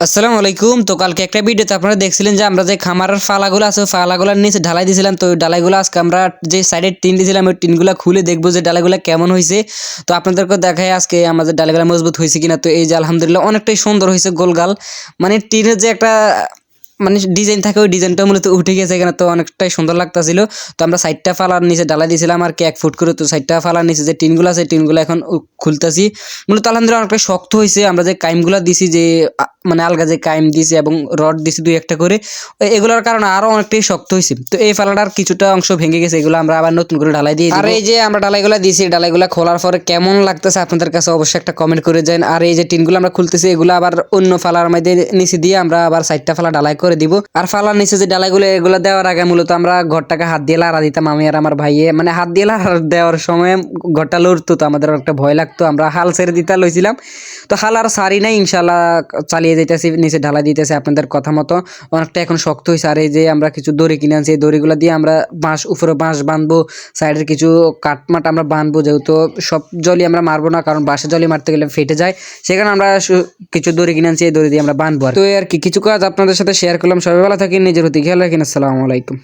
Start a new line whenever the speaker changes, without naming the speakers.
আসসালামু আলাইকুম। তো কালকে একটা ভিডিওতে আপনারা দেখছিলেন যে আমরা যে খামারের ফালাগুলো আছে ফালাগুলোর নিচে ঢালাই দিয়েছিলাম। তো ওই ঢালাইগুলো আজকে আমরা যে সাইডে টিন দিয়েছিলাম ওই টিনগুলো খুলে দেখবো যে ঢালাইগুলো কেমন হয়েছে। তো আপনাদেরকে দেখাই আজকে আমাদের ঢালাইগুলো মজবুত হয়েছে কিনা। তো এই যে আলহামদুলিল্লাহ অনেকটাই সুন্দর হয়েছে গোলগাল, মানে টিনের যে একটা মানে ডিজাইন থাকে ওই ডিজাইনটা মূলত উঠে গেছে এখানে, তো অনেকটাই সুন্দর লাগতেছিল। তো আমরা সাইডটা ফালার নিচে ঢালাই দিয়েছিলাম আর কি 1 ফুট করে। তো সাইডটা ফালার নিচে যে টিনগুলো আছে টিনগুলো এখন খুলতেছি। মূলত আলহামদুলিল্লাহ অনেকটা শক্ত হয়েছে। আমরা যে কাইমগুলো দিছি যে মানে আলগা যে কাইম দিছি এবং রড দিছি 2-1টা করে, এগুলোর কারণে আরো অনেকটাই শক্ত হয়েছে। তো এই ফালাটার কিছুটা অংশ ভেঙে গেছে, এগুলো আমরা আবার নতুন করে ঢালাই দিয়ে। আর এই যে আমরা ঢালাইগুলো দিয়েছি, ঢালাইগুলো খোলার পরে কেমন লাগতেছে আপনাদের কাছে অবশ্যই একটা কমেন্ট করে যান। আর এই যে টিনগুলো আমরা খুলতেছি এগুলো আবার অন্য ফালার মধ্যে নিচে দিয়ে আমরা আবার সাইডটা ফালা ঢালাই করে দিব। আর ফালার নিচে যে ঢালাইগুলো এগুলো দেওয়ার আগে মূলত আমরা ঘরটাকে হাত দিয়ে লাড়া দিতাম, আমি আর আমার ভাইয়ে। মানে হাত দিয়ে লাড়া দেওয়ার সময় ঘরটা লড়তো, তো আমাদের একটা ভয় লাগতো, আমরা হাল ছেড়ে দিতে লইছিলাম। তো হাল আর সারি নাই, ইনশাল্লাহ চালিয়ে যাইতেছি, নিচে ঢালাই দিতেছে আপনাদের কথা মতো। অনেকটা এখন শক্ত হয়েছে। আর এই যে আমরা কিছু দড়ি কিনে আনছি, এই দড়িগুলো দিয়ে আমরা উপরে বাঁশ বাঁধবো, সাইডের কিছু কাঠমাট আমরা বাঁধবো, যেহেতু সব জলই আমরা মারবো না, কারণ বাঁশের জলই মারতে গেলে ফেটে যায়। সেখানে আমরা কিছু দড়ি কিনে আনছি, এই দড়ি দিয়ে আমরা বাঁধবো। তো আর কি কিছু কাজ আপনাদের সাথে শেয়ার করলাম। সবাই ভালো থাকেন, নিজের প্রতি খেয়াল রাখেন। আসসালামু আলাইকুম।